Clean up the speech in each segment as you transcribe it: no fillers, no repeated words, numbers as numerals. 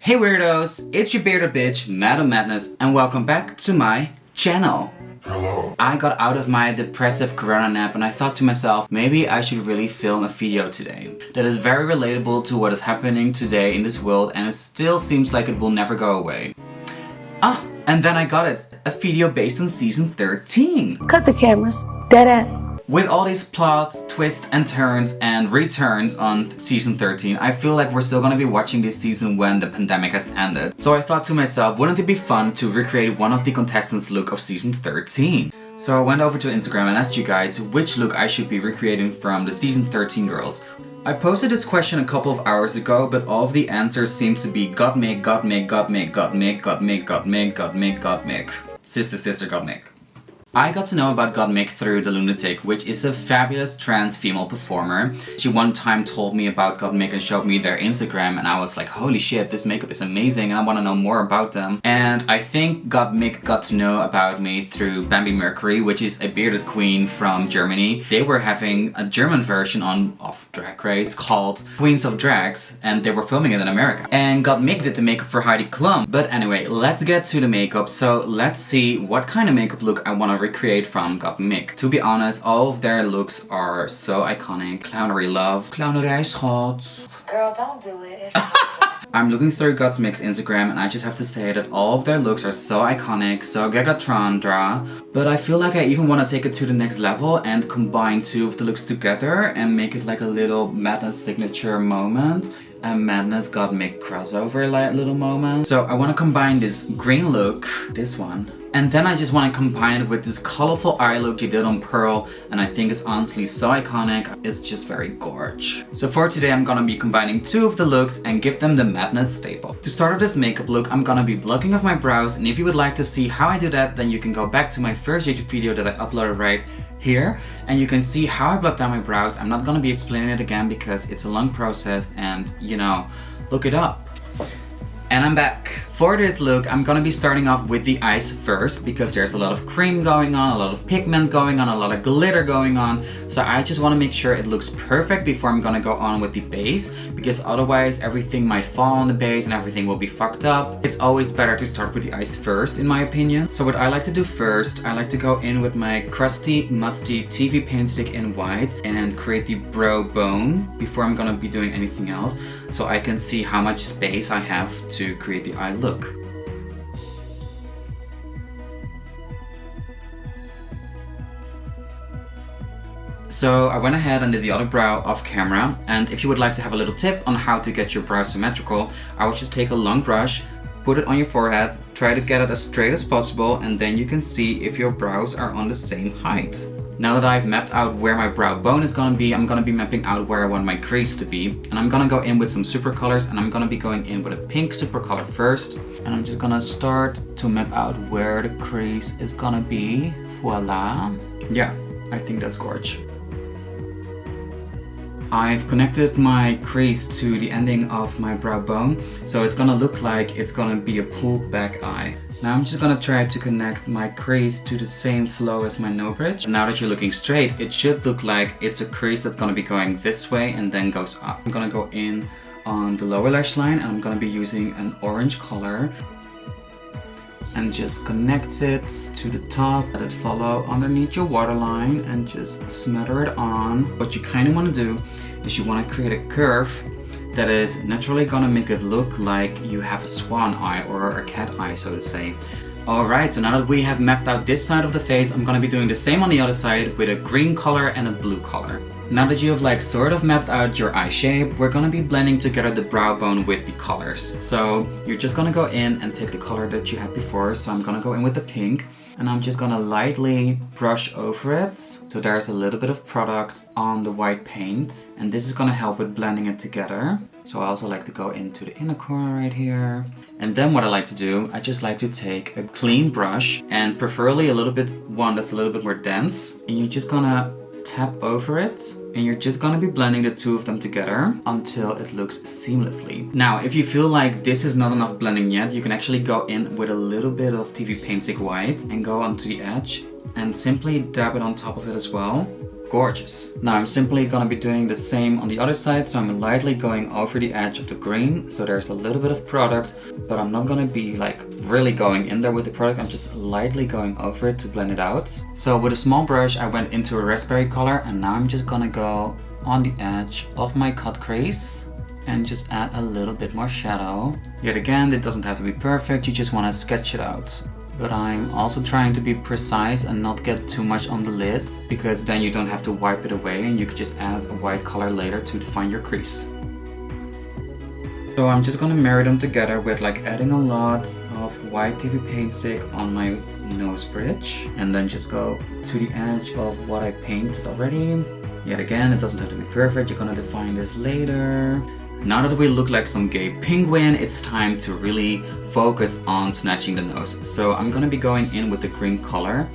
Hey weirdos, it's your bearded bitch, Madam Madness, and welcome back to my channel. Hello. I got out of my depressive corona nap and I thought to myself, maybe I should really film a video today that is very relatable to what is happening today in this world, and it still seems like it will never go away. And then I got it, a video based on season 13. Cut the cameras, dead ass. With all these plots, twists and turns and returns on season 13, I feel like we're still gonna be watching this season when the pandemic has ended. So I thought to myself, wouldn't it be fun to recreate one of the contestants' look of season 13? So I went over to Instagram and asked you guys which look I should be recreating from the season 13 girls. I posted this question a couple of hours ago, but all of the answers seem to be Gottmik, Gottmik, Gottmik, Gottmik, Gottmik, Gottmik, Gottmik, Gottmik. Sister Gottmik. I got to know about Gottmik through The Lunatic, which is a fabulous trans female performer. She one time told me about Gottmik and showed me their Instagram, and I was like, holy shit, this makeup is amazing and I want to know more about them. And I think Gottmik got to know about me through Bambi Mercury, which is a bearded queen from Germany. They were having a German version of Drag Race called Queens of Drags, and they were filming it in America. And Gottmik did the makeup for Heidi Klum. But anyway, let's get to the makeup. So let's see what kind of makeup look I want to recreate from Gottmik. To be honest, all of their looks are so iconic. Clownery love. Clownery is hot. Girl, don't do it. It's I'm looking through Gottmik's Instagram and I just have to say that all of their looks are so iconic, so Gagatrandra. But I feel like I even want to take it to the next level and combine two of the looks together and make it like a little Madness signature moment. A Madness Gottmik crossover little moment. So I want to combine this green look, this one, and then I just want to combine it with this colorful eye look she did on Pearl, and I think it's honestly so iconic. It's just very gorge. So for today I'm gonna be combining two of the looks and give them the Madness staple. To start off this makeup look, I'm gonna be blocking off my brows, and if you would like to see how I do that, then you can go back to my first YouTube video that I uploaded right here, and you can see how I block down my brows. I'm not gonna be explaining it again because it's a long process and, you know, look it up. And I'm back. For this look, I'm gonna be starting off with the eyes first because there's a lot of cream going on, a lot of pigment going on, a lot of glitter going on. So I just wanna make sure it looks perfect before I'm gonna go on with the base, because otherwise everything might fall on the base and everything will be fucked up. It's always better to start with the eyes first, in my opinion. So what I like to do first, I like to go in with my crusty, musty TV paint stick in white and create the brow bone before I'm gonna be doing anything else, so I can see how much space I have to create the eye look. So I went ahead and did the other brow off camera, and if you would like to have a little tip on how to get your brow symmetrical, I would just take a long brush, put it on your forehead, try to get it as straight as possible, and then you can see if your brows are on the same height. Now that I've mapped out where my brow bone is gonna be, I'm gonna be mapping out where I want my crease to be. And I'm gonna go in with some super colors, and I'm gonna be going in with a pink super color first. And I'm just gonna start to map out where the crease is gonna be. Voila. Yeah, I think that's gorgeous. I've connected my crease to the ending of my brow bone, so it's gonna look like it's gonna be a pulled back eye. Now I'm just gonna try to connect my crease to the same flow as my nose bridge. Now that you're looking straight, it should look like it's a crease that's gonna be going this way and then goes up. I'm gonna go in on the lower lash line, and I'm gonna be using an orange color and just connect it to the top. Let it follow underneath your waterline and just smother it on. What you kind of want to do is you want to create a curve that is naturally gonna make it look like you have a swan eye or a cat eye, so to say. Alright, so now that we have mapped out this side of the face, I'm gonna be doing the same on the other side with a green color and a blue color. Now that you have like sort of mapped out your eye shape, we're gonna be blending together the brow bone with the colors. So you're just gonna go in and take the color that you had before. So I'm gonna go in with the pink, and I'm just gonna lightly brush over it, so there's a little bit of product on the white paint, and this is gonna help with blending it together. So I also like to go into the inner corner right here. And then what I like to do, I just like to take a clean brush, and preferably a little bit one that's a little bit more dense, and you're just gonna tap over it, and you're just gonna be blending the two of them together until it looks seamlessly. Now, if you feel like this is not enough blending yet, you can actually go in with a little bit of TV Paint Stick White and go onto the edge and simply dab it on top of it as well. gorgeous. Now I'm simply gonna be doing the same on the other side, so I'm lightly going over the edge of the green, so there's a little bit of product, but I'm not gonna be like really going in there with the product, I'm just lightly going over it to blend it out. So with a small brush I went into a raspberry color, and now I'm just gonna go on the edge of my cut crease and just add a little bit more shadow. Yet again, it doesn't have to be perfect, you just wanna sketch it out. But I'm also trying to be precise and not get too much on the lid, because then you don't have to wipe it away and you can just add a white color later to define your crease. So I'm just gonna marry them together with like adding a lot of white TV paint stick on my nose bridge, and then just go to the edge of what I painted already. Yet again, it doesn't have to be perfect, you're gonna define this later. Now that we look like some gay penguin, it's time to really focus on snatching the nose. So I'm gonna be going in with the green color,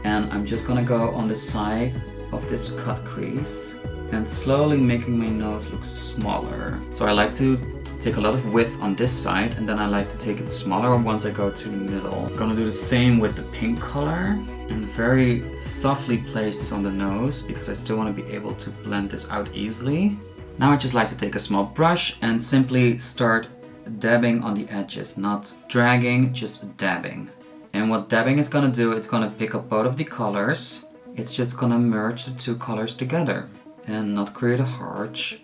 and I'm just gonna go on the side of this cut crease and slowly making my nose look smaller. So I like to take a lot of width on this side, and then I like to take it smaller once I go to the middle. I'm gonna do the same with the pink color and very softly place this on the nose because I still want to be able to blend this out easily. Now I just like to take a small brush and simply start dabbing on the edges, not dragging, just dabbing. And what dabbing is gonna do, it's gonna pick up both of the colors. It's just gonna merge the two colors together and not create a harsh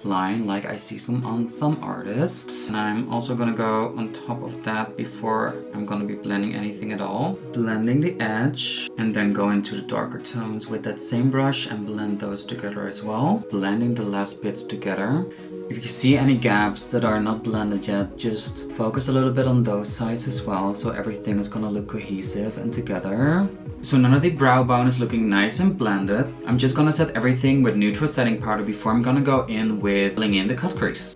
line like I see on some artists. And I'm also gonna go on top of that before I'm gonna be blending anything at all. Blending the edge, and then go into the darker tones with that same brush and blend those together as well. Blending the last bits together. If you see any gaps that are not blended yet, just focus a little bit on those sides as well, so everything is gonna look cohesive and together. So none of the brow bone is looking nice and blended. I'm just gonna set everything with neutral setting powder before I'm gonna go in with filling in the cut crease.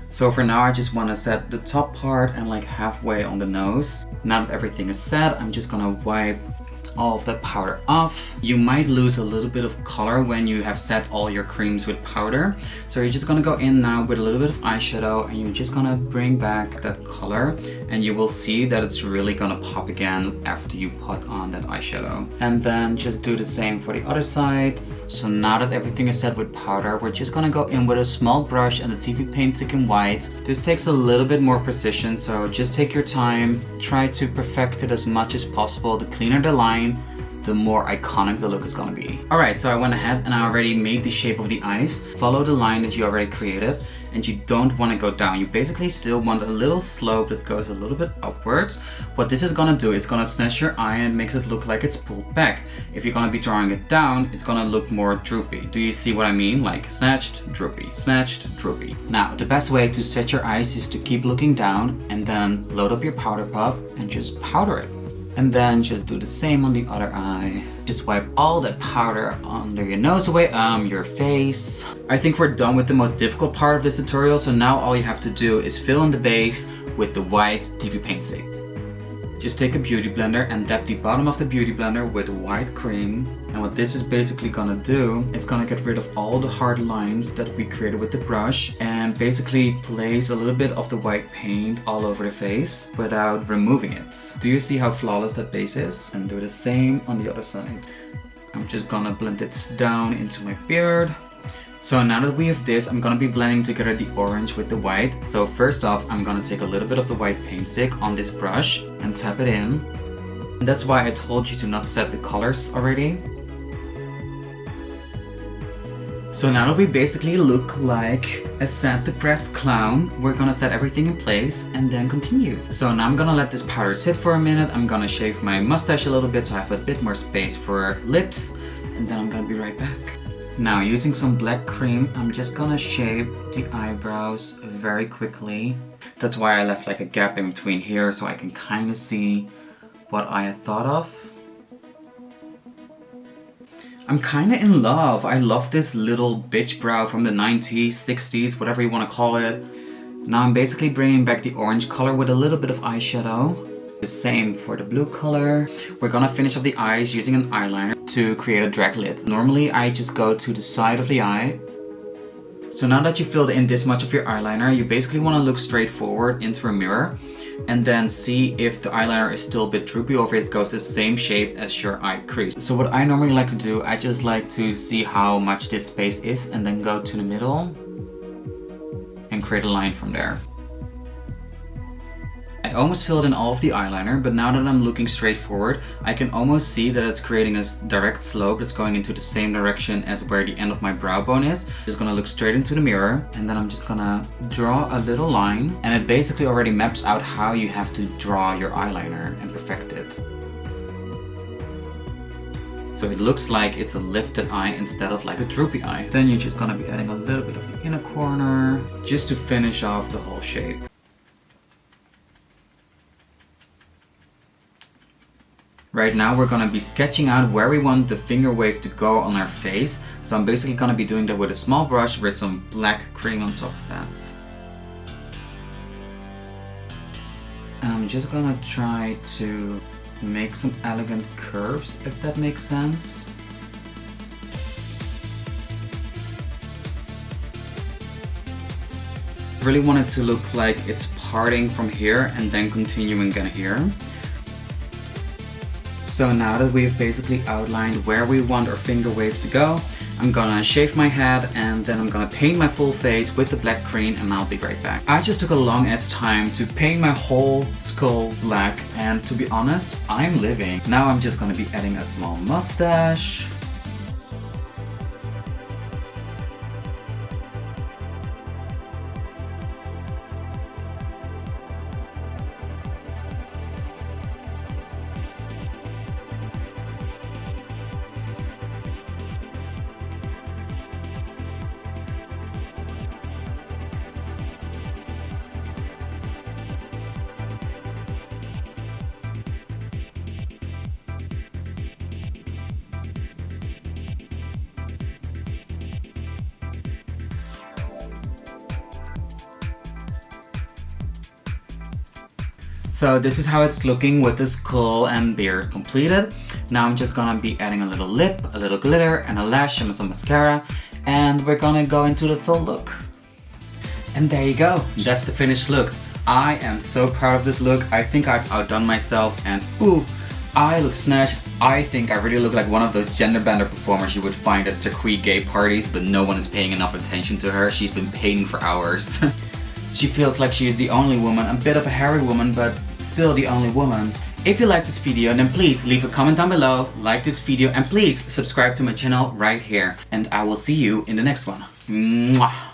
So for now I just want to set the top part and like halfway on the nose. Now that everything is set, I'm just gonna wipe all of that powder off. You might lose a little bit of color when you have set all your creams with powder. So you're just gonna go in now with a little bit of eyeshadow, and you're just gonna bring back that color, and you will see that it's really gonna pop again after you put on that eyeshadow. And then just do the same for the other sides. So now that everything is set with powder, we're just gonna go in with a small brush and the TV paint stick in white. This takes a little bit more precision, so just take your time, try to perfect it as much as possible. The cleaner the line, the more iconic the look is gonna be. Alright, so I went ahead and I already made the shape of the eyes. Follow the line that you already created, and you don't want to go down. You basically still want a little slope that goes a little bit upwards. What this is gonna do, it's gonna snatch your eye and makes it look like it's pulled back. If you're gonna be drawing it down, it's gonna look more droopy. Do you see what I mean? Like snatched, droopy, snatched, droopy. Now, the best way to set your eyes is to keep looking down and then load up your powder puff and just powder it. And then just do the same on the other eye. Just wipe all that powder under your nose away, your face. I think we're done with the most difficult part of this tutorial, so now all you have to do is fill in the base with the white TV paint stick. Just take a beauty blender and dab the bottom of the beauty blender with white cream. And what this is basically gonna do, it's gonna get rid of all the hard lines that we created with the brush and basically place a little bit of the white paint all over the face without removing it. Do you see how flawless that base is? And do the same on the other side. I'm just gonna blend this down into my beard. So now that we have this, I'm gonna be blending together the orange with the white. So first off, I'm gonna take a little bit of the white paint stick on this brush and tap it in. And that's why I told you to not set the colors already. So now that we basically look like a sad, depressed clown, we're gonna set everything in place and then continue. So now I'm gonna let this powder sit for a minute. I'm gonna shave my mustache a little bit so I have a bit more space for lips, and then I'm gonna be right back. Now, using some black cream, I'm just gonna shape the eyebrows very quickly. That's why I left like a gap in between here so I can kind of see what I had thought of. I'm kind of in love. I love this little bitch brow from the 90s, 60s, whatever you want to call it. Now I'm basically bringing back the orange color with a little bit of eyeshadow. The same for the blue color. We're gonna finish off the eyes using an eyeliner to create a drag lid. Normally I just go to the side of the eye So now that you filled in this much of your eyeliner, you basically want to look straight forward into a mirror and then see if the eyeliner is still a bit droopy or if it goes the same shape as your eye crease. So what I normally like to do, I just like to see how much this space is and then go to the middle and create a line from there. I almost filled in all of the eyeliner, but now that I'm looking straight forward, I can almost see that it's creating a direct slope that's going into the same direction as where the end of my brow bone is. Just gonna look straight into the mirror, and then I'm just gonna draw a little line, and it basically already maps out how you have to draw your eyeliner and perfect it. So it looks like it's a lifted eye instead of like a droopy eye. Then you're just gonna be adding a little bit of the inner corner, just to finish off the whole shape. Right now we're gonna be sketching out where we want the finger wave to go on our face. So I'm basically gonna be doing that with a small brush with some black cream on top of that. And I'm just gonna try to make some elegant curves, if that makes sense. I really want it to look like it's parting from here and then continuing again here. So now that we've basically outlined where we want our finger wave to go, I'm gonna shave my head and then I'm gonna paint my full face with the black cream and I'll be right back. I just took a long ass time to paint my whole skull black and to be honest, I'm living. Now I'm just gonna be adding a small mustache. So this is how it's looking with the skull and beard completed. Now I'm just gonna be adding a little lip, a little glitter, and a lash and some mascara. And we're gonna go into the full look. And there you go, that's the finished look. I am so proud of this look. I think I've outdone myself and ooh, I look snatched. I think I really look like one of those gender bender performers you would find at circuit gay parties, but no one is paying enough attention to her. She's been painting for hours. She feels like she is the only woman, a bit of a hairy woman, but still the only woman. If you like this video, then please leave a comment down below, like this video, and please subscribe to my channel right here. And I will see you in the next one. Mwah!